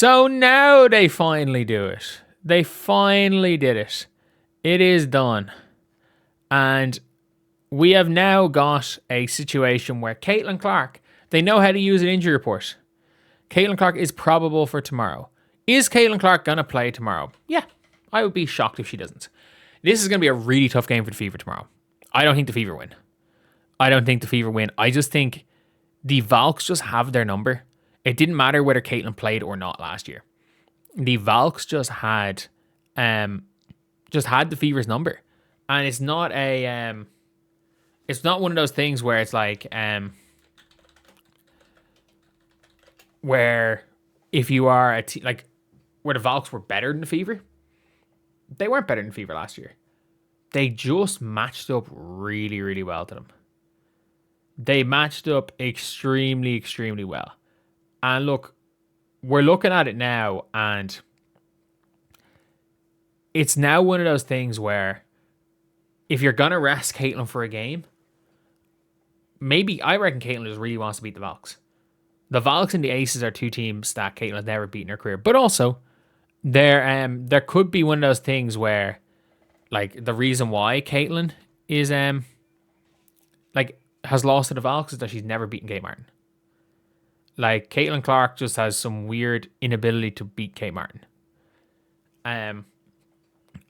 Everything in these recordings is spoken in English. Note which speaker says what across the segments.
Speaker 1: So now they finally do it. They finally did it. It is done. And we have now got a situation where Caitlin Clark, they know how to use an injury report. Caitlin Clark is probable for tomorrow. Is Caitlin Clark going to play tomorrow? Yeah, I would be shocked if she doesn't. This is going to be a really tough game for the Fever tomorrow. I don't think the Fever win. I just think the Valks just have their number. It didn't matter whether Caitlin played or not last year. The Valks just had the Fever's number. And it's not it's not one of those things where it's like where if you are like where the Valks were better than the Fever. They weren't better than the Fever last year. They just matched up really, really well to them. They matched up extremely, extremely well. And look, we're looking at it now, and it's now one of those things where if you're going to rest Caitlin for a game, I reckon Caitlin just really wants to beat the Valks. The Valks and the Aces are two teams that Caitlin has never beaten in her career. But also, there could be one of those things where, like, the reason why Caitlin is has lost to the Valks is that she's never beaten Kate Martin. Like, Caitlin Clark just has some weird inability to beat Kate Martin. I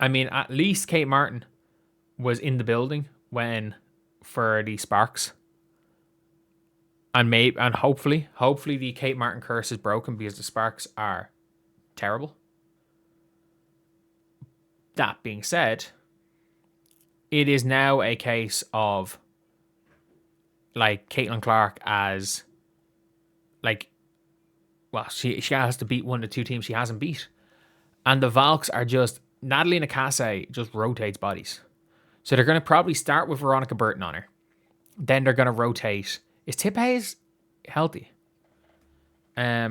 Speaker 1: mean, at least Kate Martin was in the building for the Sparks. And hopefully the Kate Martin curse is broken because the Sparks are terrible. That being said, it is now a case of like Caitlin Clark as she has to beat one of the two teams she hasn't beat. And the Valks are just, Natalie Nakase just rotates bodies. So they're going to probably start with Veronica Burton on her. Then they're going to rotate. Is Tip Hayes healthy? I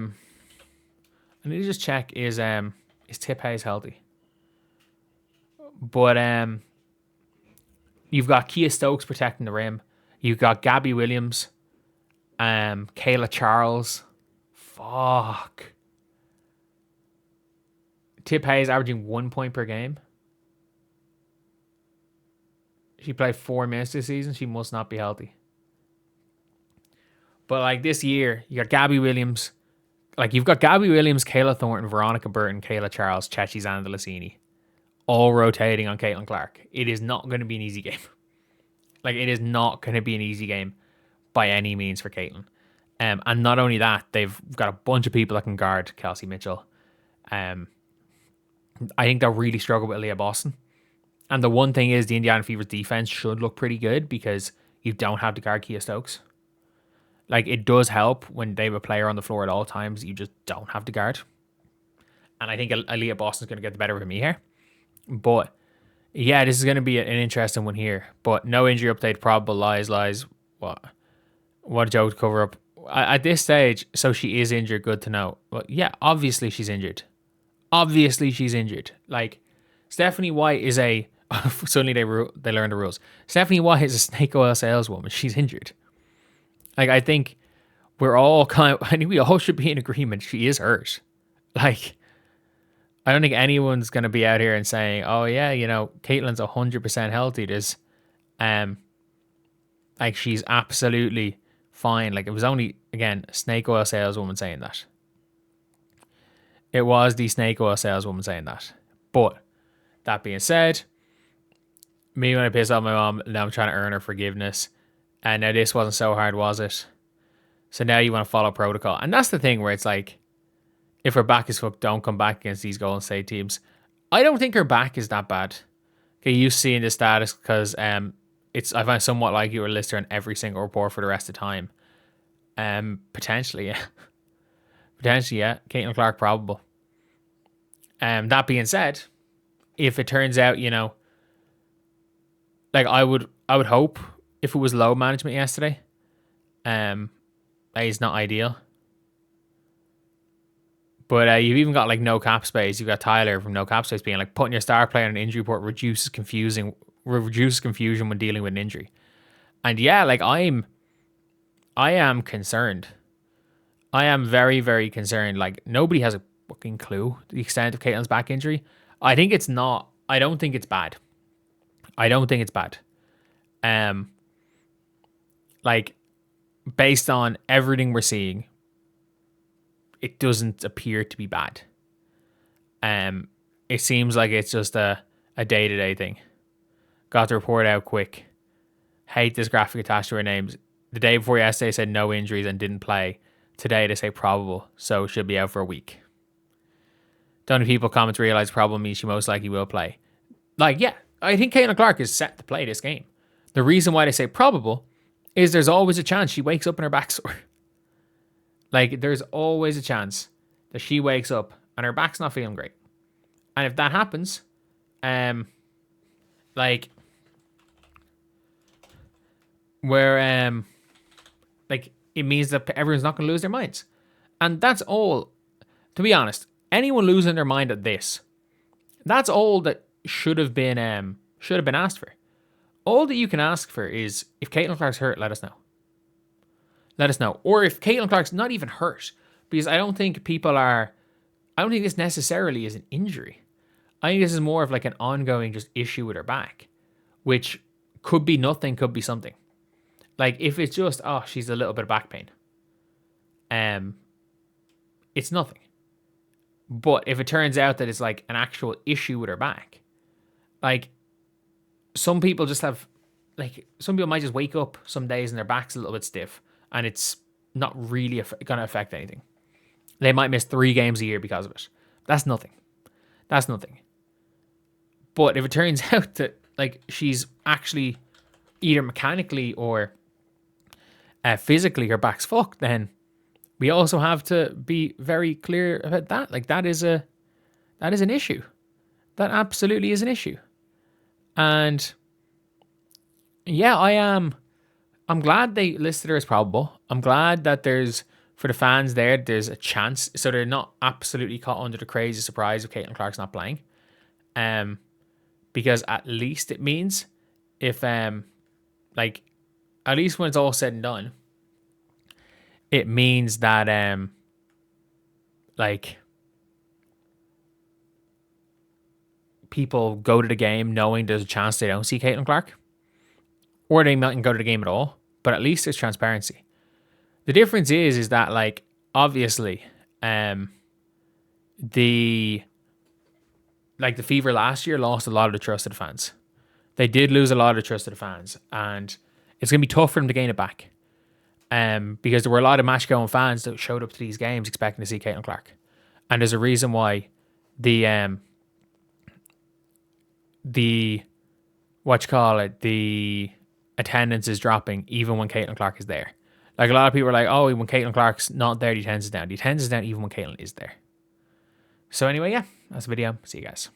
Speaker 1: need to just check, is Tip Hayes healthy? But you've got Kia Stokes protecting the rim. You've got Gabby Williams, Kayla Charles. Fuck. Tip Hayes averaging 1 point per game. She played 4 minutes this season. She must not be healthy. But like this year, you got Gabby Williams. Like you've got Gabby Williams, Kayla Thornton, Veronica Burton, Kayla Charles, Chechi Zandalasini, all rotating on Caitlin Clark. It is not going to be an easy game. Like it is not going to be an easy game by any means for Caitlin. And not only that, they've got a bunch of people that can guard Kelsey Mitchell. I think they'll really struggle with Leah Boston. And the one thing is the Indiana Fever's defense should look pretty good because you don't have to guard Kia Stokes. Like, it does help when they have a player on the floor at all times. You just don't have to guard. And I think Aaliyah Boston's going to get the better of me here. But, yeah, this is going to be an interesting one here. But no injury update, probable, lies. What a joke to cover up. At this stage, so she is injured, good to know. Well, yeah, obviously she's injured. Like, Stephanie White is suddenly they learn the rules. Stephanie White is a snake oil saleswoman. She's injured. Like, I think we all should be in agreement. She is hurt. Like, I don't think anyone's going to be out here and saying, oh yeah, Caitlin's 100% healthy. There's, like, she's absolutely fine. Like, it was only, again, a snake oil saleswoman saying that. It was the snake oil saleswoman saying that. But, that being said, me when I pissed off my mom, now I'm trying to earn her forgiveness. And now this wasn't so hard, was it? So now you want to follow protocol. And that's the thing where it's like, if her back is fucked, don't come back against these Golden State teams. I don't think her back is that bad. Okay, you seeing the status because I find somewhat like you were listed on every single report for the rest of the time. Potentially, yeah. Caitlin Clark probable. That being said, if it turns out, like I would hope if it was low management yesterday, that is not ideal. But you've even got like no cap space. You've got Tyler from no cap space being like, putting your star player on an injury report reduces confusion when dealing with an injury. And yeah, like I am concerned. I am very, very concerned. Like nobody has fucking clue the extent of Caitlin's back injury. I think it's not. I don't think it's bad. I don't think it's bad. Like, based on everything we're seeing, it doesn't appear to be bad. It seems like it's just a day-to-day thing. Got the report out quick. Hate this graphic attached to her names. The day before yesterday said no injuries and didn't play. Today they say probable, so should be out for a week. Don't know if people comments realize probable means she most likely will play. Like, yeah, I think Caitlin Clark is set to play this game. The reason why they say probable is there's always a chance she wakes up in her back sore. Like, there's always a chance that she wakes up and her back's not feeling great. And if that happens, like, where, like, it means that everyone's not going to lose their minds. And that's all, to be honest, anyone losing their mind at this, that's all that should have been asked for. All that you can ask for is, if Caitlin Clark's hurt, let us know. Let us know. Or if Caitlin Clark's not even hurt, because I don't think this necessarily is an injury. I think this is more of like an ongoing just issue with her back, which could be nothing, could be something. Like, if it's just, oh, she's a little bit of back pain, it's nothing. But if it turns out that it's like an actual issue with her back, like, some people just have, like, some people might just wake up some days and their back's a little bit stiff and it's not really going to affect anything. They might miss 3 games a year because of it. That's nothing. That's nothing. But if it turns out that, like, she's actually either mechanically or physically her back's fucked, then we also have to be very clear about that. Like, that is an issue. That absolutely is an issue. And yeah, I'm glad they listed her as probable. I'm glad that for the fans there's a chance, so they're not absolutely caught under the crazy surprise of Caitlin Clark's not playing. Because at least it means if like, at least when it's all said and done, it means that like, people go to the game knowing there's a chance they don't see Caitlin Clark, or they mightn't go to the game at all, but at least there's transparency. The difference is that, like, obviously, the Fever last year lost a lot of the trust of the fans. They did lose a lot of the trust of the fans, and it's going to be tough for them to gain it back. Because there were a lot of match-going fans that showed up to these games expecting to see Caitlin Clark. And there's a reason why the attendance is dropping even when Caitlin Clark is there. Like, a lot of people are like, oh, when Caitlin Clark's not there, the attendance is down. The attendance is down even when Caitlin is there. So anyway, yeah, that's the video. See you guys.